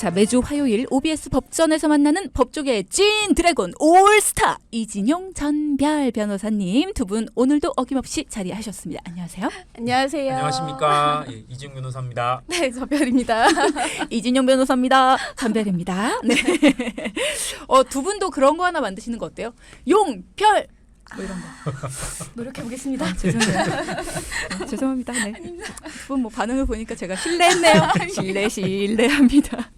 자, 매주 화요일 OBS 법전에서 만나는 법조계의 찐 드래곤 올스타 이진용 전별 변호사님 두 분 오늘도 어김없이 자리하셨습니다. 안녕하세요. 안녕하세요. 안녕하십니까. 예, 이진용 변호사입니다. 네, 전별입니다. 이진용 변호사입니다. 전별입니다. 네. 두 분도 그런 거 하나 만드시는 거 어때요? 용별 뭐 이런 거. 노력해 보겠습니다. 죄송해요. 죄송합니다. 네. 두 분 뭐 반응을 보니까 제가 실례했네요. 실례합니다.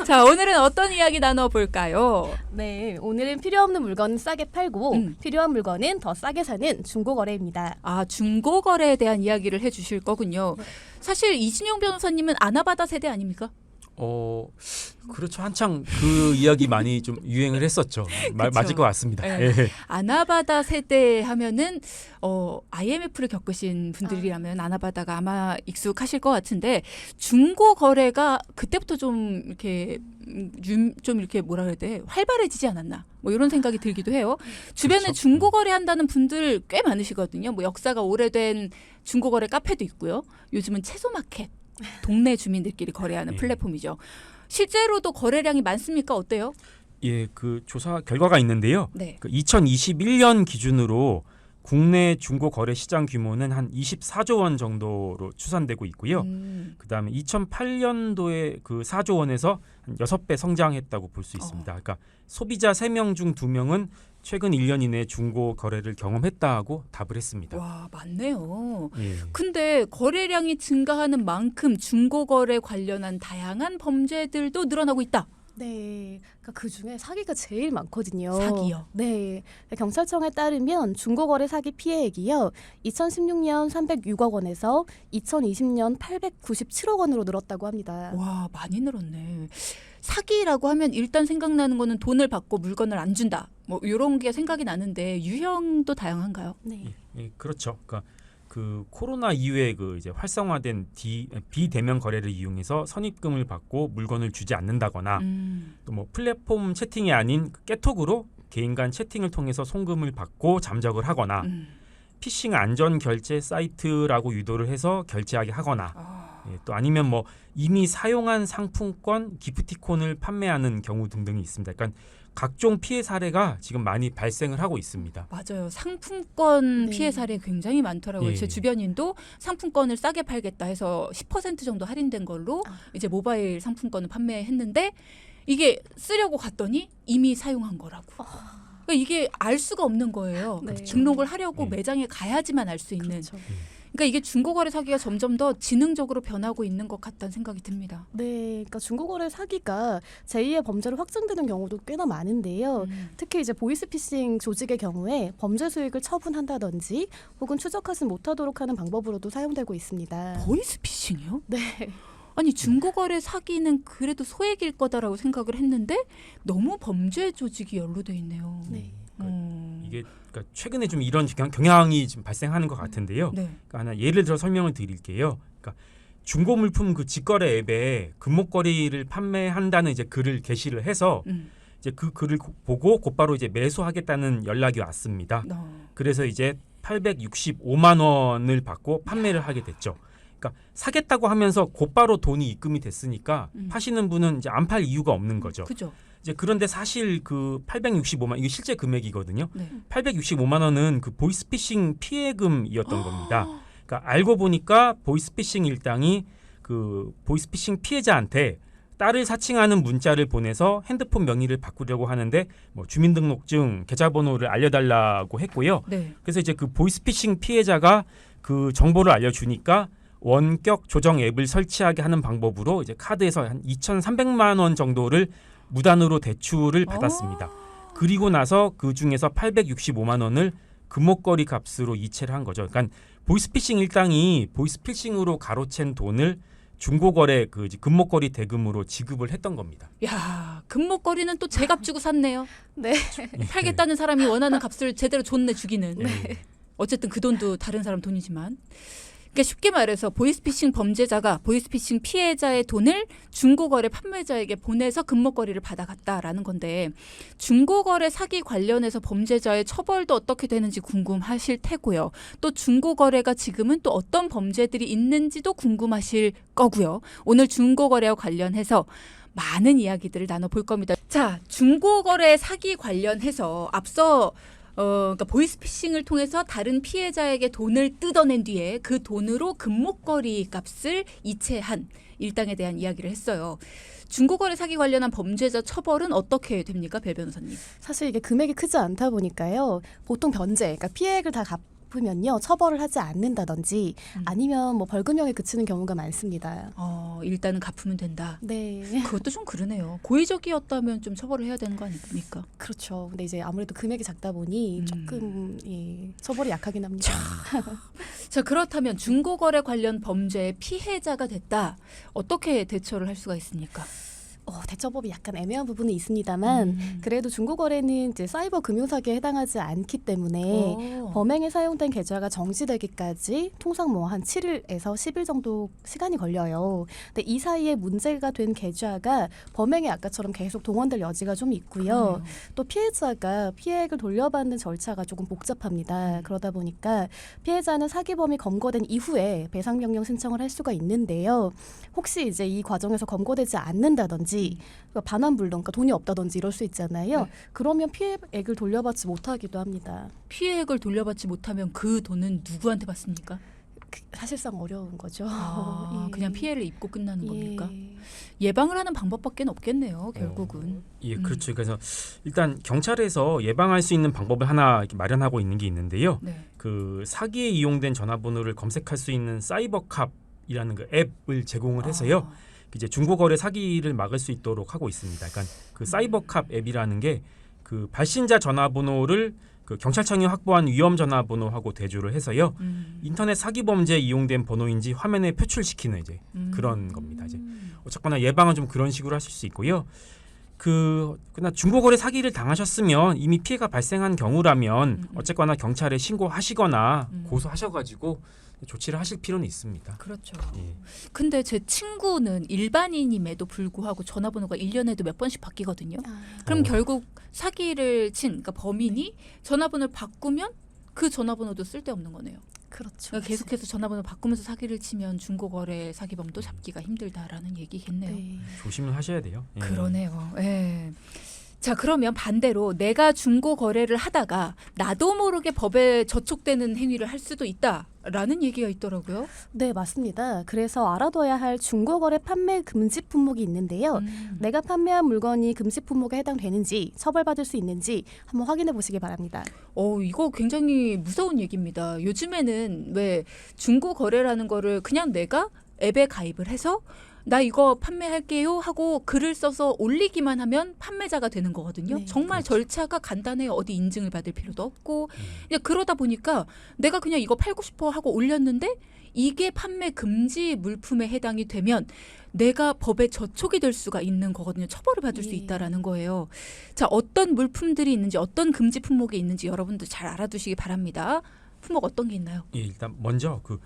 자, 오늘은 어떤 이야기 나눠볼까요? 네, 오늘은 필요 없는 물건은 싸게 팔고 필요한 물건은 더 싸게 사는 중고거래입니다. 아, 중고거래에 대한 이야기를 해주실 거군요. 사실 이진용 변호사님은 아나바다 세대 아닙니까? 그렇죠. 한창 그 이야기 많이 좀 유행을 했었죠. 맞을 것 같습니다. 네. 예. 아나바다 세대 하면은 IMF를 겪으신 분들이라면 아나바다가 아마 익숙하실 것 같은데 중고 거래가 그때부터 좀 이렇게 좀 이렇게 뭐라 그래야 돼 활발해지지 않았나 뭐 이런 생각이 들기도 해요. 주변에 그렇죠. 중고 거래한다는 분들 꽤 많으시거든요. 뭐 역사가 오래된 중고 거래 카페도 있고요. 요즘은 채소마켓 동네 주민들끼리 거래하는 예. 플랫폼이죠. 실제로도 거래량이 많습니까? 어때요? 예, 그 조사 결과가 있는데요. 네. 그 2021년 기준으로 국내 중고 거래 시장 규모는 한 24조 원 정도로 추산되고 있고요. 그다음에 2008년도에 그 4조 원에서 한 6배 성장했다고 볼 수 있습니다. 그러니까 소비자 3명 중 2명은 최근 1년 이내 중고 거래를 경험했다고 답을 했습니다. 와, 많네요. 예. 근데 거래량이 증가하는 만큼 중고 거래 관련한 다양한 범죄들도 늘어나고 있다. 네, 그러니까 그 중에 사기가 제일 많거든요. 사기요? 네, 경찰청에 따르면 중고거래 사기 피해액이요. 2016년 306억 원에서 2020년 897억 원으로 늘었다고 합니다. 와, 많이 늘었네. 사기라고 하면 일단 생각나는 거는 돈을 받고 물건을 안 준다. 뭐 이런 게 생각이 나는데 유형도 다양한가요? 네. 예, 그렇죠. 그러니까 그 코로나 이후에 그 이제 활성화된 비대면 거래를 이용해서 선입금을 받고 물건을 주지 않는다거나 또 뭐 플랫폼 채팅이 아닌 그 깨톡으로 개인 간 채팅을 통해서 송금을 받고 잠적을 하거나 피싱 안전 결제 사이트라고 유도를 해서 결제하게 하거나 예, 또 아니면 뭐 이미 사용한 상품권 기프티콘을 판매하는 경우 등등이 있습니다. 그러니까 각종 피해 사례가 지금 많이 발생을 하고 있습니다. 맞아요. 상품권 네. 피해 사례 굉장히 많더라고요. 예. 제 주변인도 상품권을 싸게 팔겠다 해서 10% 정도 할인된 걸로 이제 모바일 상품권을 판매했는데 이게 쓰려고 갔더니 이미 사용한 거라고. 그러니까 이게 알 수가 없는 거예요. 네. 등록을 하려고 예. 매장에 가야지만 알 수 있는. 그렇죠. 그러니까 이게 중고거래 사기가 점점 더 지능적으로 변하고 있는 것 같다는 생각이 듭니다. 네, 그러니까 중고거래 사기가 제2의 범죄로 확정되는 경우도 꽤나 많은데요. 특히 이제 보이스피싱 조직의 경우에 범죄 수익을 처분한다든지 혹은 추적하지 못하도록 하는 방법으로도 사용되고 있습니다. 보이스피싱이요? 네. 아니 중고거래 사기는 그래도 소액일 거다라고 생각을 했는데 너무 범죄 조직이 연루돼 있네요. 네. 이게 그러니까 최근에 좀 이런 경향이 좀 발생하는 것 같은데요. 네. 그러니까 하나 예를 들어 설명을 드릴게요. 그러니까 중고 물품 그 직거래 앱에 금목걸이를 판매한다는 이제 글을 게시를 해서 이제 그 글을 보고 곧바로 이제 매수하겠다는 연락이 왔습니다. 그래서 이제 865만 원을 받고 판매를 하게 됐죠. 그러니까 사겠다고 하면서 곧바로 돈이 입금이 됐으니까 파시는 분은 이제 안 팔 이유가 없는 거죠. 그죠? 이제 그런데 사실 그 865만 이게 실제 금액이거든요. 네. 865만 원은 그 보이스피싱 피해금이었던 겁니다. 그러니까 알고 보니까 보이스피싱 일당이 그 보이스피싱 피해자한테 딸을 사칭하는 문자를 보내서 핸드폰 명의를 바꾸려고 하는데 뭐 주민등록증, 계좌번호를 알려달라고 했고요. 네. 그래서 이제 그 보이스피싱 피해자가 그 정보를 알려주니까 원격 조정 앱을 설치하게 하는 방법으로 이제 카드에서 한 2,300만 원 정도를 무단으로 대출을 받았습니다. 그리고 나서 그 중에서 865만 원을 금목걸이 값으로 이체를 한 거죠. 그러니까 보이스피싱 일당이 보이스피싱으로 가로챈 돈을 중고거래 그 금목걸이 대금으로 지급을 했던 겁니다. 야, 금목걸이는 또 제값 주고 샀네요. 네. 팔겠다는 사람이 원하는 값을 제대로 줬네 주기는. 네. 어쨌든 그 돈도 다른 사람 돈이지만. 그러니까 쉽게 말해서 보이스피싱 범죄자가 보이스피싱 피해자의 돈을 중고거래 판매자에게 보내서 금목걸이를 받아갔다라는 건데 중고거래 사기 관련해서 범죄자의 처벌도 어떻게 되는지 궁금하실 테고요. 또 중고거래가 지금은 또 어떤 범죄들이 있는지도 궁금하실 거고요. 오늘 중고거래와 관련해서 많은 이야기들을 나눠볼 겁니다. 자, 중고거래 사기 관련해서 앞서 그러니까 보이스피싱을 통해서 다른 피해자에게 돈을 뜯어낸 뒤에 그 돈으로 금목걸이 값을 이체한 일당에 대한 이야기를 했어요. 중고거래 사기 관련한 범죄자 처벌은 어떻게 됩니까, 배 변호사님? 사실 이게 금액이 크지 않다 보니까요. 보통 변제, 그러니까 피해액을 다 갚으면요 처벌을 하지 않는다든지 아니면 뭐 벌금형에 그치는 경우가 많습니다. 일단은 갚으면 된다. 네, 그것도 좀 그러네요. 고의적이었다면 좀 처벌을 해야 되는 거 아닙니까? 그렇죠. 근데 이제 아무래도 금액이 작다 보니 조금 처벌이 약하긴 합니다. 자, 그렇다면 중고거래 관련 범죄의 피해자가 됐다. 어떻게 대처를 할 수가 있습니까? 대처법이 약간 애매한 부분은 있습니다만 그래도 중고거래는 이제 사이버 금융사기에 해당하지 않기 때문에 범행에 사용된 계좌가 정지되기까지 통상 뭐 한 7일에서 10일 정도 시간이 걸려요. 근데 이 사이에 문제가 된 계좌가 범행에 아까처럼 계속 동원될 여지가 좀 있고요. 또 피해자가 피해액을 돌려받는 절차가 조금 복잡합니다. 그러다 보니까 피해자는 사기범이 검거된 이후에 배상명령 신청을 할 수가 있는데요. 혹시 이제 이 과정에서 검거되지 않는다든지 반환불능, 그러니까 돈이 없다든지 이럴 수 있잖아요. 네. 그러면 피해액을 돌려받지 못하기도 합니다. 피해액을 돌려받지 못하면 그 돈은 누구한테 받습니까? 사실상 어려운 거죠. 예. 그냥 피해를 입고 끝나는 겁니까? 예. 예방을 하는 방법밖에 없겠네요, 결국은. 예, 그렇죠. 그래서 일단 경찰에서 예방할 수 있는 방법을 하나 이렇게 마련하고 있는 게 있는데요. 네. 그 사기에 이용된 전화번호를 검색할 수 있는 사이버캅이라는 그 앱을 제공을 해서요. 이제 중고거래 사기를 막을 수 있도록 하고 있습니다. 그러니까 그 사이버캅 앱이라는 게 그 발신자 전화번호를 그 경찰청이 확보한 위험 전화번호하고 대조를 해서요. 인터넷 사기 범죄에 이용된 번호인지 화면에 표출시키는 이제 그런 겁니다. 이제 어쨌거나 예방은 좀 그런 식으로 하실 수 있고요. 그러나 중고거래 사기를 당하셨으면 이미 피해가 발생한 경우라면 어쨌거나 경찰에 신고하시거나 고소하셔가지고 조치를 하실 필요는 있습니다. 그렇죠. 예. 근데 제 친구는 일반인임에도 불구하고 전화번호가 1년에도 몇 번씩 바뀌거든요. 그럼 결국 사기를 친 그러니까 범인이 전화번호를 바꾸면 그 전화번호도 쓸데없는 거네요. 그렇죠. 그러니까 계속해서 전화번호 바꾸면서 사기를 치면 중고거래 사기범도 잡기가 힘들다라는 얘기겠네요. 네. 조심을 하셔야 돼요. 예. 그러네요. 예. 자, 그러면 반대로 내가 중고거래를 하다가 나도 모르게 법에 저촉되는 행위를 할 수도 있다라는 얘기가 있더라고요. 네, 맞습니다. 그래서 알아둬야 할 중고거래 판매 금지 품목이 있는데요. 내가 판매한 물건이 금지 품목에 해당되는지 처벌받을 수 있는지 한번 확인해 보시기 바랍니다. 이거 굉장히 무서운 얘기입니다. 요즘에는 왜 중고거래라는 거를 그냥 내가 앱에 가입을 해서 나 이거 판매할게요 하고 글을 써서 올리기만 하면 판매자가 되는 거거든요. 네. 정말 절차가 간단해요. 어디 인증을 받을 필요도 없고. 그냥 그러다 보니까 내가 그냥 이거 팔고 싶어 하고 올렸는데 이게 판매 금지 물품에 해당이 되면 내가 법에 저촉이 될 수가 있는 거거든요. 처벌을 받을 수 있다라는 거예요. 자, 어떤 물품들이 있는지 어떤 금지 품목이 있는지 여러분들 잘 알아두시기 바랍니다. 품목 어떤 게 있나요? 예, 일단 먼저 그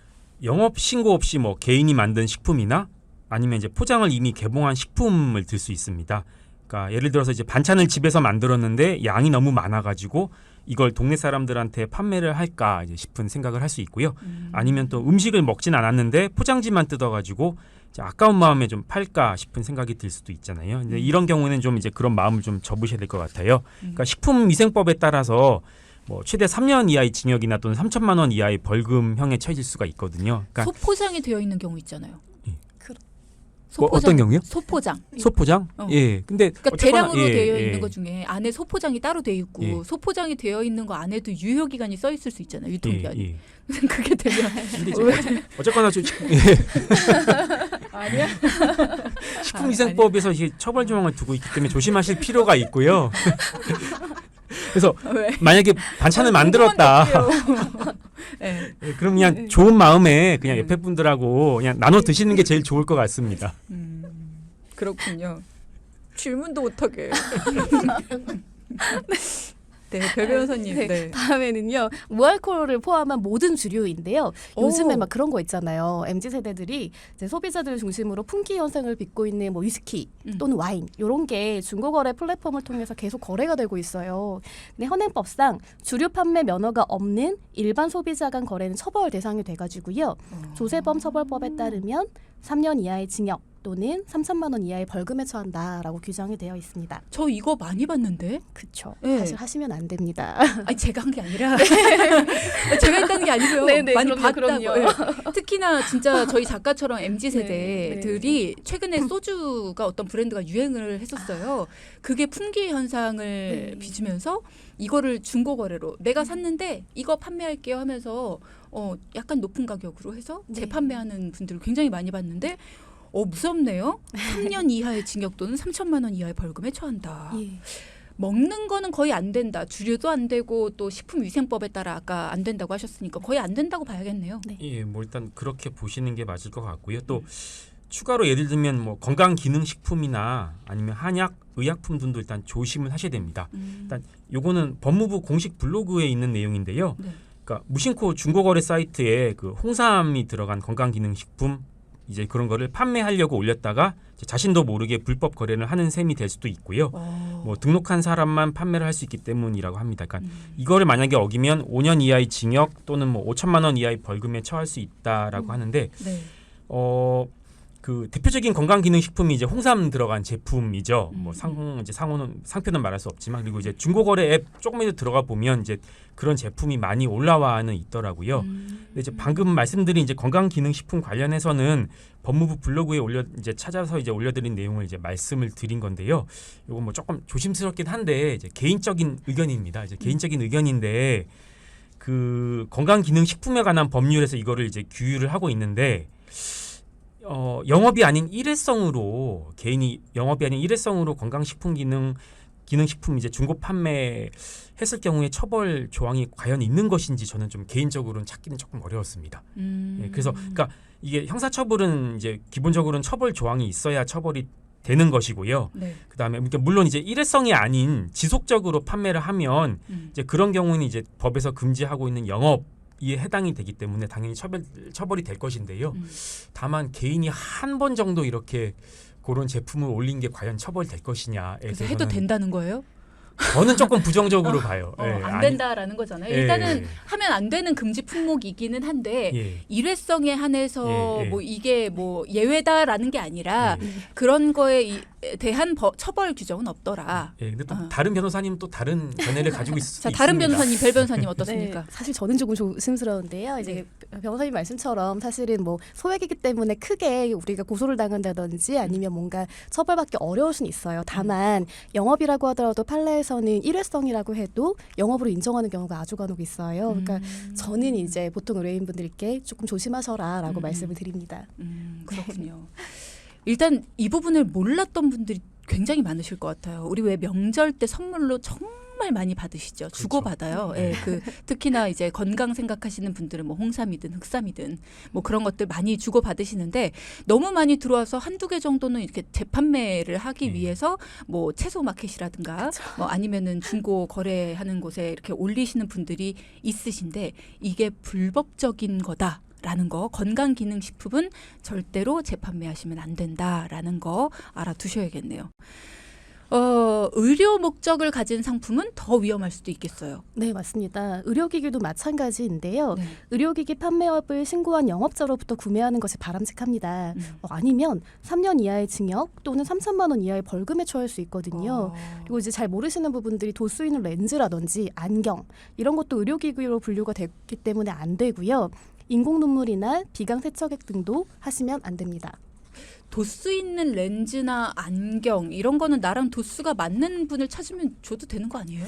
영업 신고 없이 뭐 개인이 만든 식품이나 아니면 이제 포장을 이미 개봉한 식품을 들 수 있습니다. 그러니까 예를 들어서 이제 반찬을 집에서 만들었는데 양이 너무 많아가지고 이걸 동네 사람들한테 판매를 할까 이제 싶은 생각을 할 수 있고요. 아니면 또 음식을 먹진 않았는데 포장지만 뜯어가지고 이제 아까운 마음에 좀 팔까 싶은 생각이 들 수도 있잖아요. 근데 이런 경우는 좀 이제 그런 마음을 좀 접으셔야 될 것 같아요. 그러니까 식품위생법에 따라서 뭐 최대 3년 이하의 징역이나 또는 3천만 원 이하의 벌금형에 처해질 수가 있거든요. 그러니까 소포장이 되어 있는 경우 있잖아요. 어떤 경우요? 소포장. 소포장? 예. 근데 그러니까 어쨌거나, 대량으로 예, 되어 예. 있는 것 중에 안에 소포장이 따로 되어 있고 예. 소포장이 되어 있는 거 안에도 유효 기간이 써 있을 수 있잖아요. 유통기한이. 예. 그게 되면 근데 이제 어쨌거나 아니야? 식품위생법에서 이게 처벌 조항을 두고 있기 때문에 조심하실 필요가 있고요. 그래서 왜? 만약에 반찬을 만들었다. 네. 예, 그럼 그냥 좋은 마음에 그냥 옆에 분들하고 그냥 나눠 드시는 게 제일 좋을 것 같습니다. 그렇군요. 질문도 못하게. 네, 별 변호사님. 네. 네. 다음에는요. 무알코올을 포함한 모든 주류인데요. 요즘에 오. 막 그런 거 있잖아요. MZ세대들이 이제 소비자들을 중심으로 품귀 현상을 빚고 있는 뭐 위스키 또는 와인 이런 게 중고거래 플랫폼을 통해서 계속 거래가 되고 있어요. 근데 현행법상 주류 판매 면허가 없는 일반 소비자 간 거래는 처벌 대상이 돼가지고요. 조세범 처벌법에 따르면 3년 이하의 징역 또는 3천만 원 이하의 벌금에 처한다라고 규정이 되어 있습니다. 저 이거 많이 봤는데. 그렇죠. 네. 사실 하시면 안 됩니다. 아니 제가 한 게 아니라 제가 했다는 게 아니고요. 네네, 많이 그럼요, 봤다고. 그럼요. 예. 특히나 진짜 저희 작가처럼 MZ 세대들이 네. 최근에 소주가 어떤 브랜드가 유행을 했었어요. 그게 품귀 현상을 네. 빚으면서 이거를 중고 거래로 내가 샀는데 이거 판매할게요 하면서 약간 높은 가격으로 해서 네. 재판매하는 분들을 굉장히 많이 봤는데 무섭네요. 3년 이하의 징역 또는 3천만 원 이하의 벌금에 처한다. 예. 먹는 거는 거의 안 된다. 주류도 안 되고 또 식품위생법에 따라 아까 안 된다고 하셨으니까 거의 안 된다고 봐야겠네요. 네. 예, 뭐 일단 그렇게 보시는 게 맞을 것 같고요. 또 추가로 예를 들면 뭐 건강기능식품이나 아니면 한약, 의약품 등도 일단 조심을 하셔야 됩니다. 일단 요거는 법무부 공식 블로그에 있는 내용인데요. 네. 그러니까 무심코 중고거래 사이트에 그 홍삼이 들어간 건강기능식품 이제 그런 거를 판매하려고 올렸다가 이제 자신도 모르게 불법 거래를 하는 셈이 될 수도 있고요. 뭐 등록한 사람만 판매를 할 수 있기 때문이라고 합니다. 그러니까 이거를 만약에 어기면 5년 이하의 징역 또는 뭐 5천만 원 이하의 벌금에 처할 수 있다라고 하는데 네. 그 대표적인 건강기능식품이 이제 홍삼 들어간 제품이죠. 뭐 이제 상표는 말할 수 없지만 그리고 이제 중고거래 앱 조금이라도 들어가 보면 이제 그런 제품이 많이 올라와는 있더라고요. 근데 이제 방금 말씀드린 이제 건강기능식품 관련해서는 법무부 블로그에 이제 찾아서 이제 올려드린 내용을 이제 말씀을 드린 건데요. 이거 뭐 조금 조심스럽긴 한데 이제 개인적인 의견입니다. 이제 개인적인 의견인데 그 건강기능식품에 관한 법률에서 이거를 이제 규율을 하고 있는데. 영업이 아닌 일회성으로 개인이 영업이 아닌 일회성으로 건강식품 기능식품 이제 중고 판매했을 경우에 처벌 조항이 과연 있는 것인지 저는 좀 개인적으로는 찾기는 조금 어려웠습니다. 예, 그래서 그러니까 이게 형사처벌은 이제 기본적으로는 처벌 조항이 있어야 처벌이 되는 것이고요. 네. 그다음에 그러니까 물론 이제 일회성이 아닌 지속적으로 판매를 하면 이제 그런 경우는 이제 법에서 금지하고 있는 영업 이에 해당이 되기 때문에 당연히 처벌이 될 것인데요. 다만 개인이 한 번 정도 이렇게 그런 제품을 올린 게 과연 처벌될 것이냐에 그래서 대해서는 해도 된다는 거예요? 저는 조금 부정적으로 봐요. 예, 안 된다라는 거잖아요. 예, 일단은 예. 하면 안 되는 금지 품목이기는 한데 예. 일회성에 한해서 예, 예. 뭐 이게 뭐 예외다라는 게 아니라 예. 그런 거에 대한 처벌 규정은 없더라. 예, 근데 또 다른 변호사님 또 다른 견해를 가지고 있을 수 자, 있습니다. 다른 변호사님, 별 변호사님 어떻습니까? 네, 사실 저는 조금 조심스러운데요. 이제 변호사님 말씀처럼 사실은 뭐 소액이기 때문에 크게 우리가 고소를 당한다든지 아니면 뭔가 처벌받기 어려울 수는 있어요. 다만 영업이라고 하더라도 판례에서는 일회성이라고 해도 영업으로 인정하는 경우가 아주 간혹 있어요. 그러니까 저는 이제 보통 의뢰인분들께 조금 조심하셔라라고 말씀을 드립니다. 그렇군요. 일단 이 부분을 몰랐던 분들이 굉장히 많으실 것 같아요. 우리 왜 명절 때 선물로 정말 많이 받으시죠. 그렇죠. 주고받아요. 예, 특히나 이제 건강 생각하시는 분들은 뭐 홍삼이든 흑삼이든 뭐 그런 것들 많이 주고받으시는데 너무 많이 들어와서 한두 개 정도는 이렇게 재판매를 하기 위해서 뭐 채소 마켓이라든가 뭐 아니면은 중고 거래하는 곳에 이렇게 올리시는 분들이 있으신데 이게 불법적인 거다. 라는 거 건강기능식품은 절대로 재판매하시면 안 된다라는 거 알아두셔야겠네요. 의료 목적을 가진 상품은 더 위험할 수도 있겠어요. 네, 맞습니다. 의료기기도 마찬가지인데요. 네. 의료기기 판매업을 신고한 영업자로부터 구매하는 것이 바람직합니다. 아니면 3년 이하의 징역 또는 3천만 원 이하의 벌금에 처할 수 있거든요. 그리고 이제 잘 모르시는 부분들이 도수 있는 렌즈라든지 안경 이런 것도 의료기기로 분류가 됐기 때문에 안 되고요. 인공 눈물이나 비강 세척액 등도 하시면 안 됩니다. 도수 있는 렌즈나 안경 이런 거는 나랑 도수가 맞는 분을 찾으면 줘도 되는 거 아니에요?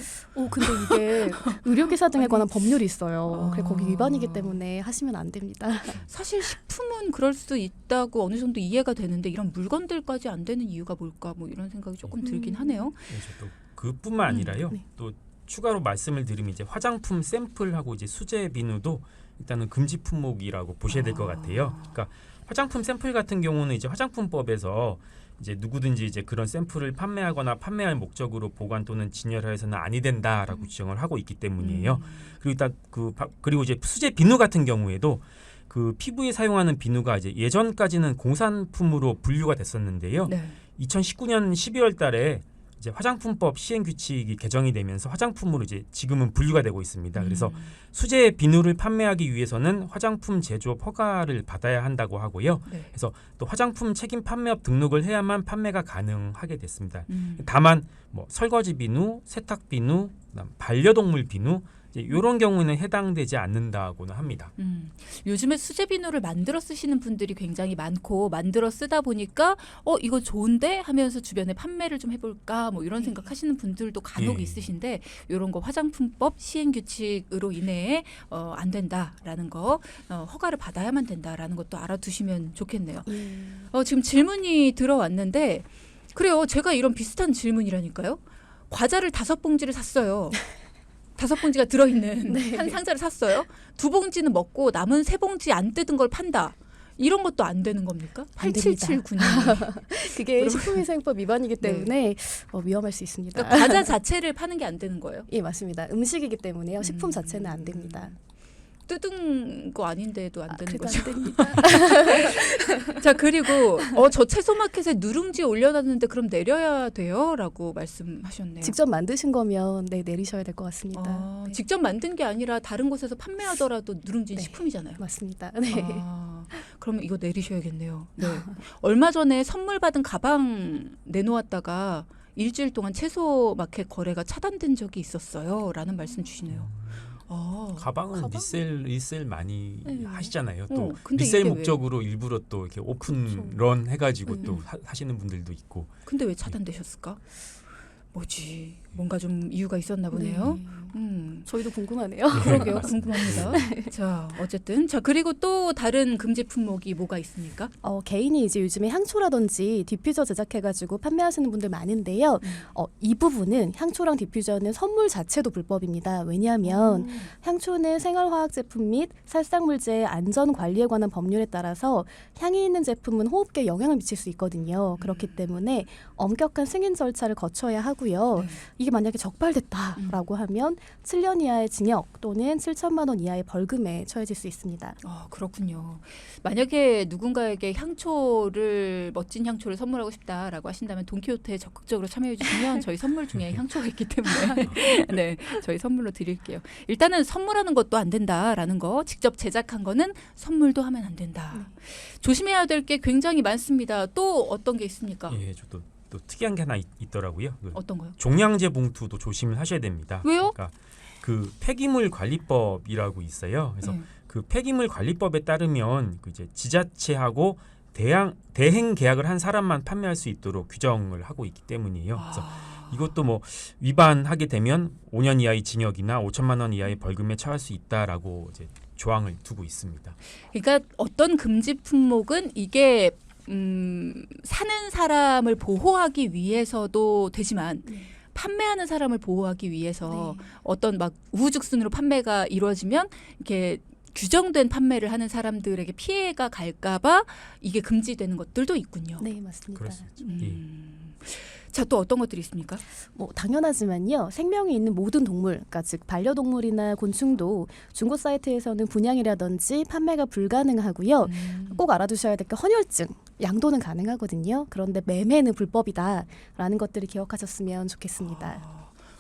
근데 이게 의료기사 등에 관한 법률이 있어요. 그래서 거기 위반이기 때문에 하시면 안 됩니다. 사실 식품은 그럴 수 있다고 어느 정도 이해가 되는데 이런 물건들까지 안 되는 이유가 뭘까 뭐 이런 생각이 조금 들긴 하네요. 또 그뿐만 아니라요. 네. 또 추가로 말씀을 드리면 이제 화장품 샘플하고 이제 수제 비누도 일단은 금지 품목이라고 보셔야 될 것 같아요. 그러니까 화장품 샘플 같은 경우는 이제 화장품법에서 이제 누구든지 이제 그런 샘플을 판매하거나 판매할 목적으로 보관 또는 진열하여서는 아니 된다라고 지정을 하고 있기 때문이에요. 그리고 일단 그리고 이제 수제 비누 같은 경우에도 그 피부에 사용하는 비누가 이제 예전까지는 공산품으로 분류가 됐었는데요. 네. 2019년 12월 달에 이제 화장품법 시행 규칙이 개정이 되면서 화장품으로 이제 지금은 분류가 되고 있습니다. 그래서 수제 비누를 판매하기 위해서는 화장품 제조업 허가를 받아야 한다고 하고요. 네. 그래서 또 화장품 책임 판매업 등록을 해야만 판매가 가능하게 됐습니다. 다만 뭐 설거지 비누, 세탁 비누, 그다음 반려동물 비누 이런 경우에는 해당되지 않는다고는 합니다. 요즘에 수제 비누를 만들어 쓰시는 분들이 굉장히 많고 만들어 쓰다 보니까 이거 좋은데 하면서 주변에 판매를 좀 해볼까 뭐 이런 생각하시는 분들도 간혹 예. 있으신데 이런 거 화장품법 시행 규칙으로 인해 안 된다라는 거 허가를 받아야만 된다라는 것도 알아두시면 좋겠네요. 지금 질문이 들어왔는데 그래요. 제가 이런 비슷한 질문이라니까요. 과자를 5봉지를 샀어요. 5봉지가 들어있는 네. 한 상자를 샀어요. 2봉지는 먹고 남은 3봉지 안 뜯은 걸 판다. 이런 것도 안 되는 겁니까? 안 됩니다. 8779님. 그게 식품위생법 위반이기 때문에 위험할 수 있습니다. 그러니까 과자 자체를 파는 게 안 되는 거예요? 예, 맞습니다. 음식이기 때문에요. 식품 자체는 안 됩니다. 뜯은 거 아닌데도 안 되는 그래도 거죠. 안 됩니다. 자, 그리고 저 채소마켓에 누룽지 올려놨는데 그럼 내려야 돼요? 라고 말씀하셨네요. 직접 만드신 거면 내리셔야 될 것 같습니다. 네. 직접 만든 게 아니라 다른 곳에서 판매하더라도 누룽지는 네. 식품이잖아요. 맞습니다. 네. 그러면 이거 내리셔야겠네요. 네. 얼마 전에 선물 받은 가방 내놓았다가 일주일 동안 채소 마켓 거래가 차단된 적이 있었어요. 라는 말씀 주시네요. 가방은 리셀 많이 하시잖아요. 또 근데 리셀 이게 목적으로 일부러 또 이렇게 오픈런 해가지고 또 하시는 분들도 있고. 근데 왜 차단되셨을까? 뭐지? 뭔가 좀 이유가 있었나 보네요. 저희도 궁금하네요. 그러게요. 궁금합니다. 자, 어쨌든 그리고 또 다른 금지 품목이 뭐가 있습니까? 개인이 이제 요즘에 향초라든지 디퓨저 제작해가지고 판매하시는 분들 많은데요. 이 부분은 향초랑 디퓨저는 선물 자체도 불법입니다. 왜냐하면 향초는 생활화학 제품 및 살상물제의 안전 관리에 관한 법률에 따라서 향이 있는 제품은 호흡기에 영향을 미칠 수 있거든요. 그렇기 때문에 엄격한 승인 절차를 거쳐야 하고요. 이게 만약에 적발됐다라고 하면 7년 이하의 징역 또는 7천만 원 이하의 벌금에 처해질 수 있습니다. 그렇군요. 만약에 누군가에게 멋진 향초를 선물하고 싶다라고 하신다면 돈키호테에 적극적으로 참여해 주시면 저희 선물 중에 향초가 있기 때문에 네, 저희 선물로 드릴게요. 일단은 선물하는 것도 안 된다라는 거, 직접 제작한 거는 선물도 하면 안 된다. 조심해야 될 게 굉장히 많습니다. 또 어떤 게 있습니까? 예, 저도 또 특이한 게 하나 있더라고요. 어떤 거요? 종량제 봉투도 조심을 하셔야 됩니다. 왜요? 그러니까 그 폐기물 관리법이라고 있어요. 그래서 그 폐기물 관리법에 따르면 그 이제 지자체하고 대행 계약을 한 사람만 판매할 수 있도록 규정을 하고 있기 때문이에요. 그래서 이것도 뭐 위반하게 되면 5년 이하의 징역이나 5천만 원 이하의 벌금에 처할 수 있다라고 이제 조항을 두고 있습니다. 그러니까 어떤 금지 품목은 이게 사는 사람을 보호하기 위해서도 되지만 판매하는 사람을 보호하기 위해서 어떤 막 우후죽순으로 판매가 이루어지면 이렇게 규정된 판매를 하는 사람들에게 피해가 갈까봐 이게 금지되는 것들도 있군요. 네, 맞습니다. 그럴 수 있죠. 예. 자, 또 어떤 것들이 있습니까? 당연하지만요. 생명이 있는 모든 동물, 그러니까 즉 반려동물이나 곤충도 중고 사이트에서는 분양이라든지 판매가 불가능하고요. 꼭 알아두셔야 될 게 헌혈증, 양도는 가능하거든요. 그런데 매매는 불법이다라는 것들을 기억하셨으면 좋겠습니다.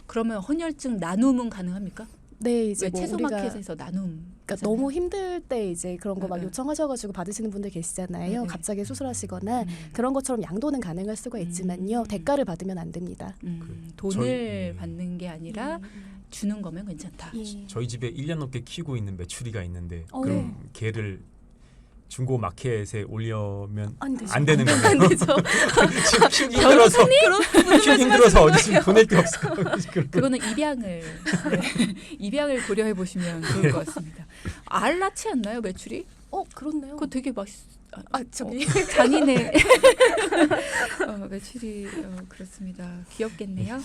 그러면 헌혈증 나눔은 가능합니까? 네, 이제 채소 마켓에서 나눔. 그러니까 너무 힘들 때 이제 그런 거 막 요청하셔가지고 받으시는 분들 계시잖아요. 네. 갑자기 수술하시거나 그런 것처럼 양도는 가능할 수가 있지만요. 대가를 받으면 안 됩니다. 돈을 받는 게 아니라 주는 거면 괜찮다. 저희 집에 1년 넘게 키우고 있는 메추리가 있는데 그럼 네. 걔를 중고 마켓에 올려면 안 되죠. 안 되는 거예요. 안 되죠. 지금 키우기 힘들어서 어디 지금 보낼 게 없어요. 그거는 입양을 고려해 보시면 좋을 것 같습니다. 알 낳지 않나요, 메추리? 그렇네요. 그거 되게 저기 잔인해. 메추리 그렇습니다. 귀엽겠네요.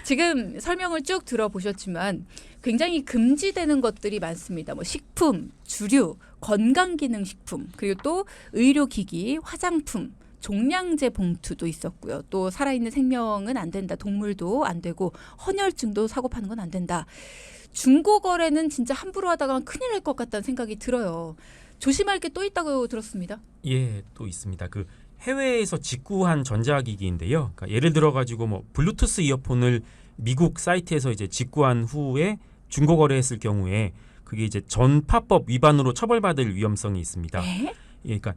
지금 설명을 쭉 들어보셨지만 굉장히 금지되는 것들이 많습니다. 뭐 식품, 주류, 건강기능식품, 그리고 또 의료기기, 화장품, 종량제 봉투도 있었고요. 또 살아있는 생명은 안 된다. 동물도 안 되고 헌혈증도 사고 파는 건 안 된다. 중고 거래는 진짜 함부로 하다가 큰일 날 것 같다는 생각이 들어요. 조심할 게 또 있다고 들었습니다. 예, 또 있습니다. 그 해외에서 직구한 전자기기인데요. 그러니까 예를 들어 가지고 뭐 블루투스 이어폰을 미국 사이트에서 이제 직구한 후에 중고 거래했을 경우에 그게 이제 전파법 위반으로 처벌받을 위험성이 있습니다. 네? 예, 그러니까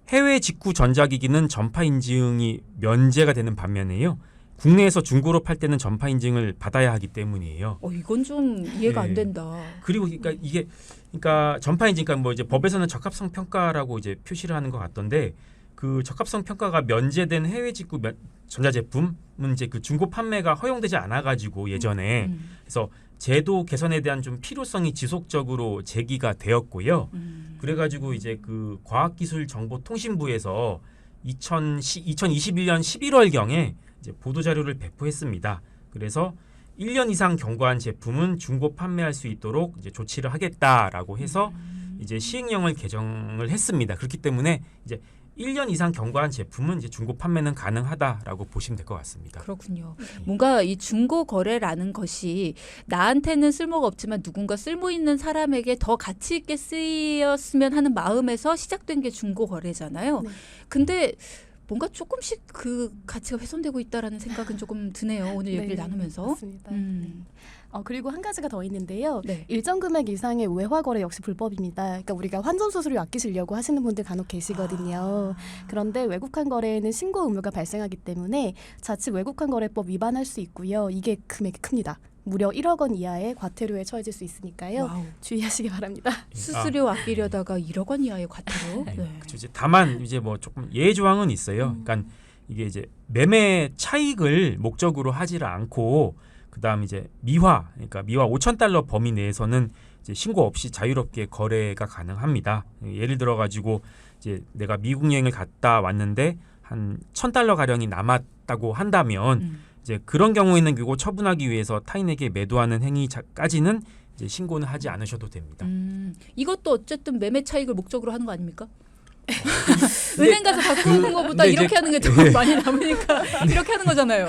해외 직구 전자기기는 전파 인증이 면제가 되는 반면에요. 국내에서 중고로 팔 때는 전파 인증을 받아야 하기 때문이에요. 이건 좀 이해가 안 네. 된다. 그리고 그러니까 이게 그러니까 전파 인증 그러니까 뭐 이제 법에서는 적합성 평가라고 이제 표시를 하는 것 같던데 그 적합성 평가가 면제된 해외 직구 전자제품은 이제 그 중고 판매가 허용되지 않아 가지고 예전에 그래서 제도 개선에 대한 좀 필요성이 지속적으로 제기가 되었고요. 그래가지고 이제 그 과학기술정보통신부에서 2021년 11월경에 이제 보도 자료를 배포했습니다. 그래서 1년 이상 경과한 제품은 중고 판매할 수 있도록 이제 조치를 하겠다라고 해서 이제 시행령을 개정을 했습니다. 그렇기 때문에 이제 1년 이상 경과한 제품은 이제 중고 판매는 가능하다라고 보시면 될 것 같습니다. 그렇군요. 뭔가 이 중고 거래라는 것이 나한테는 쓸모가 없지만 누군가 쓸모 있는 사람에게 더 가치 있게 쓰였으면 하는 마음에서 시작된 게 중고 거래잖아요. 네. 근데 뭔가 조금씩 그 가치가 훼손되고 있다라는 생각은 조금 드네요. 오늘 얘기를 나누면서. 맞습니다. 그리고 한 가지가 더 있는데요. 네. 일정 금액 이상의 외화 거래 역시 불법입니다. 그러니까 우리가 환전 수수료 아끼시려고 하시는 분들 간혹 계시거든요. 그런데 외국환 거래에는 신고 의무가 발생하기 때문에 자칫 외국환 거래법 위반할 수 있고요. 이게 금액이 큽니다. 무려 1억 원 이하의 과태료에 처해질 수 있으니까요. 와우. 주의하시기 바랍니다. 수수료 아끼려다가 1억 원 이하의 과태료. 네. 그렇죠. 이제 다만 이제 뭐 조금 예외 조항은 있어요. 그러니까 이게 이제 매매 차익을 목적으로 하지를 않고 그다음 이제 미화, 그러니까 미화 5,000달러 범위 내에서는 이제 신고 없이 자유롭게 거래가 가능합니다. 예를 들어 가지고 이제 내가 미국 여행을 갔다 왔는데 한 1,000달러 가량이 남았다고 한다면 이제 그런 경우에는 그거 처분하기 위해서 타인에게 매도하는 행위까지는 이제 신고는 하지 않으셔도 됩니다. 이것도 어쨌든 매매 차익을 목적으로 하는 거 아닙니까? 은행 가서 갖고 오는 것보다 근데 이렇게 이제- 하는 게 더 많이 남으니까 이렇게 하는 거잖아요.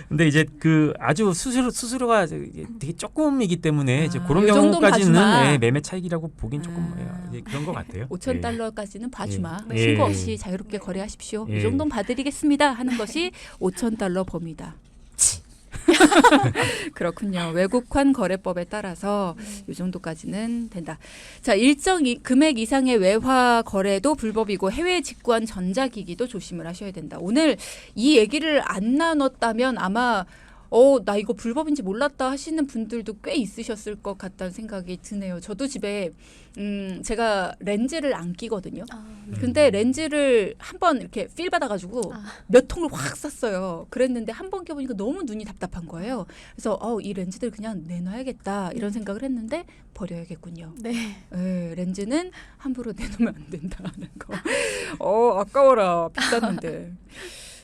근데 이제 그 아주 수수료가 되게 조금이기 때문에 이제 그런 요 정도는 경우까지는 봐주마. 예, 매매 차익이라고 보긴 조금 이제 그런 것 같아요. 5,000달러까지는 봐주마. 예. 신고 예. 없이 자유롭게 거래하십시오. 예. 이 정도는 봐드리겠습니다 하는 것이 5,000달러 범위다. 그렇군요. 외국환 거래법에 따라서 이 정도까지는 된다. 자, 일정 금액 이상의 외화 거래도 불법이고 해외 직구한 전자기기도 조심을 하셔야 된다. 오늘 이 얘기를 안 나눴다면 아마 나 이거 불법인지 몰랐다 하시는 분들도 꽤 있으셨을 것 같다는 생각이 드네요. 저도 집에 제가 렌즈를 안 끼거든요. 근데 렌즈를 한번 이렇게 필 받아가지고 몇 통을 확 샀어요. 그랬는데 한 번 껴보니까 너무 눈이 답답한 거예요. 그래서 이 렌즈들 그냥 내놔야겠다 이런 생각을 했는데 버려야겠군요. 네. 네, 렌즈는 함부로 내놓으면 안 된다는 거. 아까워라. 비쌌는데.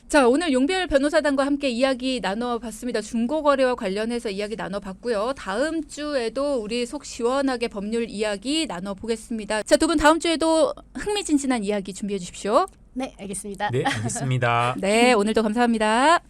자, 오늘 용별 변호사단과 함께 이야기 나눠봤습니다. 중고거래와 관련해서 이야기 나눠봤고요. 다음 주에도 우리 속 시원하게 법률 이야기 나눠보겠습니다. 자, 두 분 다음 주에도 흥미진진한 이야기 준비해 주십시오. 네, 알겠습니다. 네, 알겠습니다. 네, 오늘도 감사합니다.